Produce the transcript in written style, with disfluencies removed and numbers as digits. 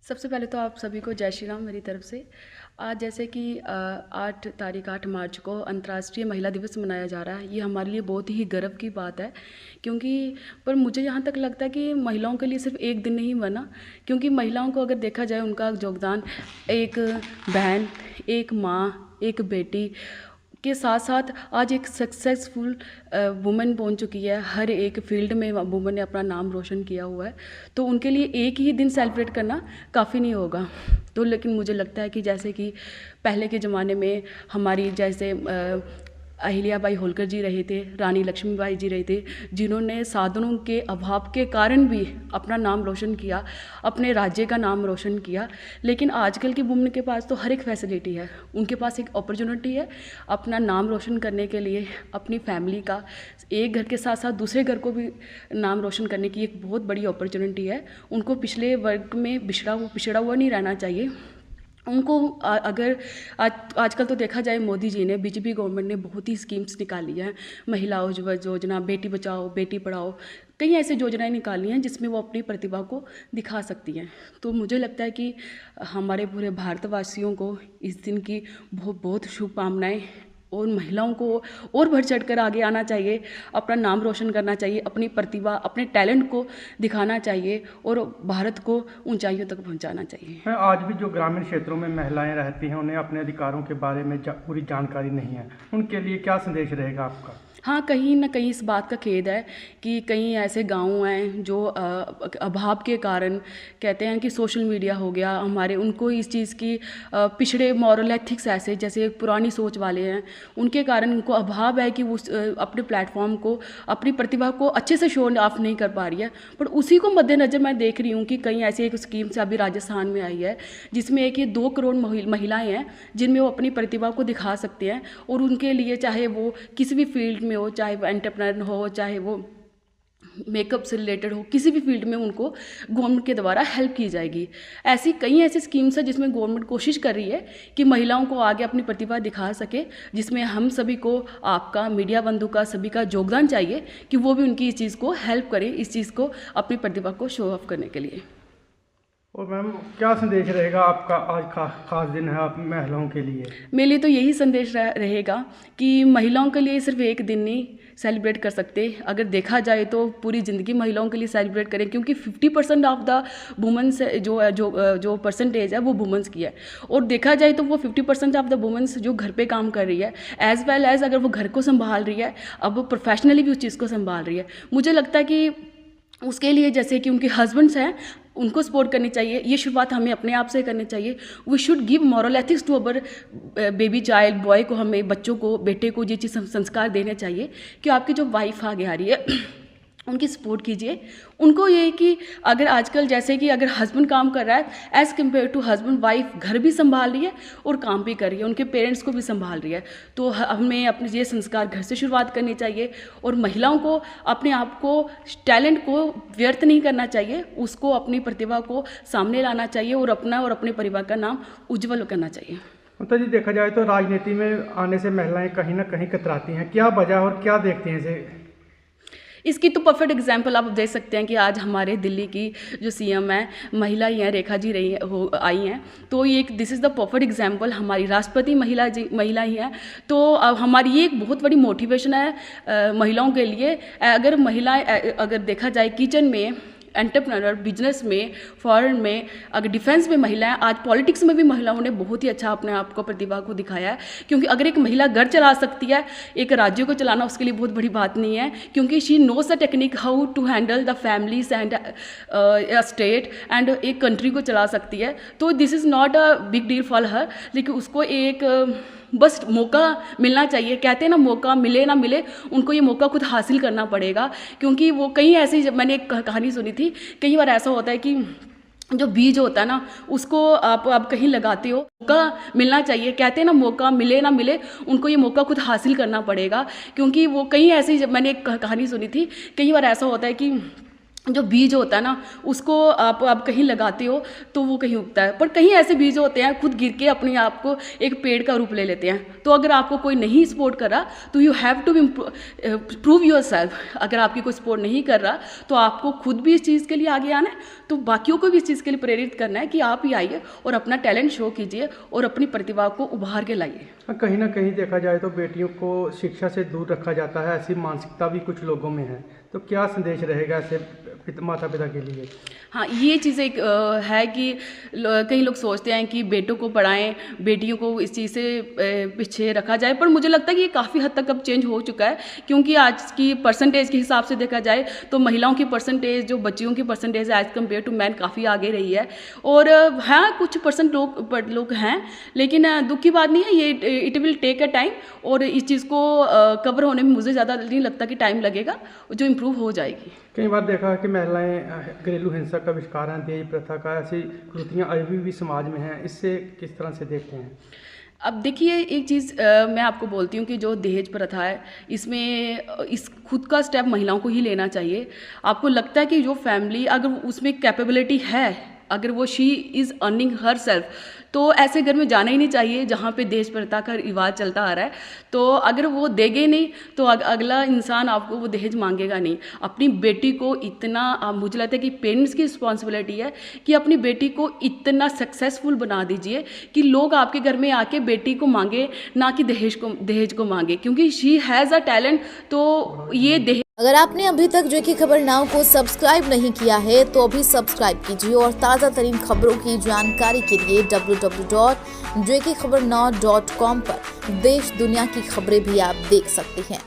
सबसे पहले तो आप सभी को जय श्री राम मेरी तरफ से। आज जैसे कि 8 मार्च को अंतर्राष्ट्रीय महिला दिवस मनाया जा रहा है। ये हमारे लिए बहुत ही गर्व की बात है, क्योंकि पर मुझे यहाँ तक लगता है कि महिलाओं के लिए सिर्फ एक दिन नहीं बना, क्योंकि महिलाओं को अगर देखा जाए उनका योगदान एक बहन, एक माँ, एक बेटी के साथ साथ आज एक सक्सेसफुल वुमेन बन चुकी है। हर एक फील्ड में वुमेन ने अपना नाम रोशन किया हुआ है, तो उनके लिए एक ही दिन सेलिब्रेट करना काफ़ी नहीं होगा। तो लेकिन मुझे लगता है कि जैसे कि पहले के ज़माने में हमारी जैसे अहिल्याबाई होलकर जी रहे थे, रानी लक्ष्मीबाई जी रहे थे, जिन्होंने साधनों के अभाव के कारण भी अपना नाम रोशन किया, अपने राज्य का नाम रोशन किया। लेकिन आजकल की वुमेन के पास तो हर एक फैसिलिटी है, उनके पास एक अपॉर्चुनिटी है अपना नाम रोशन करने के लिए, अपनी फैमिली का, एक घर के साथ साथ दूसरे घर को भी नाम रोशन करने की एक बहुत बड़ी अपॉर्चुनिटी है। उनको पिछले वर्ग में पिछड़ा हुआ नहीं रहना चाहिए। उनको अगर आजकल तो देखा जाए, मोदी जी ने, बीजेपी गवर्नमेंट ने बहुत ही स्कीम्स निकाली हैं, महिला योजना, बेटी बचाओ बेटी पढ़ाओ, कई ऐसी योजनाएं निकाली हैं जिसमें वो अपनी प्रतिभा को दिखा सकती हैं। तो मुझे लगता है कि हमारे पूरे भारतवासियों को इस दिन की बहुत बहुत शुभकामनाएं, और महिलाओं को और बढ़ चढ़ कर आगे आना चाहिए, अपना नाम रोशन करना चाहिए, अपनी प्रतिभा, अपने टैलेंट को दिखाना चाहिए और भारत को ऊंचाइयों तक पहुंचाना चाहिए। आज भी जो ग्रामीण क्षेत्रों में महिलाएं रहती हैं, उन्हें अपने अधिकारों के बारे में पूरी जानकारी नहीं है, उनके लिए क्या संदेश रहेगा आपका? हाँ, कहीं ना कहीं इस बात का खेद है कि कई ऐसे गांव हैं जो अभाव के कारण कहते हैं कि सोशल मीडिया हो गया हमारे, उनको इस चीज़ की पिछड़े मॉरल एथिक्स ऐसे जैसे पुरानी सोच वाले हैं, उनके कारण उनको अभाव है कि वो अपने प्लेटफॉर्म को, अपनी प्रतिभा को अच्छे से शो ऑफ नहीं कर पा रही है। पर उसी को मद्देनज़र मैं देख रही हूँ कि कई ऐसी एक स्कीम से अभी राजस्थान में आई है, जिसमें एक ये 2 करोड़ महिलाएँ हैं जिनमें वो अपनी प्रतिभा को दिखा सकते हैं, और उनके लिए चाहे वो किसी भी फील्ड में हो, चाहे वो एंटरप्रेन्योर हो, चाहे वो मेकअप से रिलेटेड हो, किसी भी फील्ड में उनको गवर्नमेंट के द्वारा हेल्प की जाएगी। ऐसी कई ऐसी स्कीम्स हैं जिसमें गवर्नमेंट कोशिश कर रही है कि महिलाओं को आगे अपनी प्रतिभा दिखा सके, जिसमें हम सभी को, आपका, मीडिया बंधु का, सभी का योगदान चाहिए कि वो भी उनकी इस चीज़ को हेल्प करें, इस चीज़ को, अपनी प्रतिभा को शो ऑफ करने के लिए। और मैम, क्या संदेश रहेगा आपका? आज खास दिन है आप महिलाओं के लिए। मेरे लिए तो यही संदेश रहेगा कि महिलाओं के लिए सिर्फ एक दिन नहीं सेलिब्रेट कर सकते, अगर देखा जाए तो पूरी ज़िंदगी महिलाओं के लिए सेलिब्रेट करें, क्योंकि 50% ऑफ द वुमेंस जो परसेंटेज है वो वुमेंस की है। और देखा जाए तो वो 50% ऑफ द वुमेंस जो घर पे काम कर रही है, एज वेल एज अगर वो घर को संभाल रही है, अब वो प्रोफेशनली भी उस चीज़ को संभाल रही है। मुझे लगता है कि उसके लिए जैसे कि उनके हस्बैंड्स हैं, उनको सपोर्ट करनी चाहिए। ये शुरुआत हमें अपने आप से करनी चाहिए। We should give moral ethics to our baby child, boy को, हमें बच्चों को, बेटे को ये चीज़ संस्कार देने चाहिए कि आपकी जो वाइफ आगे आ रही है उनकी सपोर्ट कीजिए। उनको ये कि अगर आजकल जैसे कि अगर हस्बैंड काम कर रहा है, as compared to husband, wife घर भी संभाल रही है और काम भी कर रही है, उनके पेरेंट्स को भी संभाल रही है। तो हमें अपने ये संस्कार घर से शुरुआत करनी चाहिए, और महिलाओं को अपने आप को, टैलेंट को व्यर्थ नहीं करना चाहिए, उसको, अपनी प्रतिभा को सामने लाना चाहिए और अपना और अपने परिवार का नाम उज्जवल करना चाहिए। तो जी, देखा जाए तो राजनीति में आने से महिलाएं कहीं ना कहीं कतराती हैं, क्या वजह और क्या देखते हैं इसे? इसकी तो परफेक्ट एग्जाम्पल आप देख सकते हैं कि आज हमारे दिल्ली की जो सीएम है महिला ही हैं, रेखा जी आई हैं। तो ये this is the perfect example, हमारी राष्ट्रपति महिला ही हैं। तो अब हमारी ये एक बहुत बड़ी मोटिवेशन है महिलाओं के लिए। अगर महिलाएं, अगर देखा जाए किचन में, एंटरप्रेन्योर, बिजनेस में, फॉरेन में, अगर डिफेंस में महिलाएं, आज पॉलिटिक्स में भी महिलाओं ने बहुत ही अच्छा अपने आप को, प्रतिभा को दिखाया है। क्योंकि अगर एक महिला घर चला सकती है, एक राज्य को चलाना उसके लिए बहुत बड़ी बात नहीं है, क्योंकि she knows the technique how to handle the families and state and एक कंट्री को चला सकती है। तो this is not a big deal for her, लेकिन उसको एक बस मौका मिलना चाहिए। कहते हैं ना, मौका मिले ना मिले, उनको ये मौका खुद हासिल करना पड़ेगा। क्योंकि वो कहीं ऐसी, मैंने एक कहानी सुनी थी, कई बार ऐसा होता है कि जो बीज होता है ना, उसको आप कहीं लगाते हो, मौका मिलना चाहिए। कहते हैं ना, मौका मिले ना मिले, उनको ये मौका खुद हासिल करना पड़ेगा। क्योंकि वो कहीं ऐसी, मैंने एक कहानी सुनी थी, कई बार ऐसा होता है कि जो बीज होता है ना, उसको आप कहीं लगाते हो तो वो कहीं उगता है, पर कहीं ऐसे बीज होते हैं खुद गिर के अपने आप को एक पेड़ का रूप ले लेते हैं। तो अगर आपको कोई नहीं सपोर्ट कर रहा तो you have to prove yourself. अगर आपकी कोई सपोर्ट नहीं कर रहा तो आपको खुद भी इस चीज़ के लिए आगे आना है, तो बाकियों को भी इस चीज़ के लिए प्रेरित करना है कि आप ही आइए और अपना टैलेंट शो कीजिए और अपनी प्रतिभा को उभार के लाइए। कहीं ना कहीं देखा जाए तो बेटियों को शिक्षा से दूर रखा जाता है, ऐसी मानसिकता भी कुछ लोगों में है, तो क्या संदेश रहेगा ऐसे माता पिता के लिए? हाँ, ये चीज़ एक है कि कई लोग सोचते हैं कि बेटों को पढ़ाएं, बेटियों को इस चीज़ से पीछे रखा जाए, पर मुझे लगता है कि ये काफ़ी हद तक अब चेंज हो चुका है, क्योंकि आज की परसेंटेज के हिसाब से देखा जाए तो महिलाओं की परसेंटेज, जो बच्चियों की परसेंटेज है एज़ कम्पेयर टू मैन काफ़ी आगे रही है। और हाँ, कुछ परसेंट लोग हैं, लेकिन दुख की बात नहीं है, ये it will take a time, और इस चीज़ को कवर होने में मुझे ज़्यादा नहीं लगता कि टाइम लगेगा, जो इम्प्रूव हो जाएगी। कई बार देखा है कि महिलाएं घरेलू हिंसा का शिकार हैं, दहेज प्रथा का, ऐसी कृतियाँ अभी भी समाज में हैं, इससे किस तरह से देखते हैं? अब देखिए, एक चीज़ मैं आपको बोलती हूँ कि जो दहेज प्रथा है, इसमें इस खुद का स्टेप महिलाओं को ही लेना चाहिए। आपको लगता है कि जो फैमिली अगर उसमें कैपेबिलिटी है, अगर वो she is earning her self, तो ऐसे घर में जाना ही नहीं चाहिए जहाँ पे दहेज प्रथा का रिवाज चलता आ रहा है। तो अगर वो देंगे नहीं तो अगला इंसान आपको वो दहेज मांगेगा नहीं। अपनी बेटी को इतना, मुझे लगता है कि पेरेंट्स की रिस्पॉन्सिबिलिटी है कि अपनी बेटी को इतना सक्सेसफुल बना दीजिए कि लोग आपके घर में आके बेटी को मांगे, ना कि दहेज को मांगे, क्योंकि शी हैज़ अ टैलेंट। तो ये दहेज, अगर आपने अभी तक जो की खबर नाउ को सब्सक्राइब नहीं किया है तो अभी सब्सक्राइब कीजिए और ताज़ा तरीन खबरों की जानकारी के लिए www.jkkhabarnow.com पर देश दुनिया की खबरें भी आप देख सकते हैं।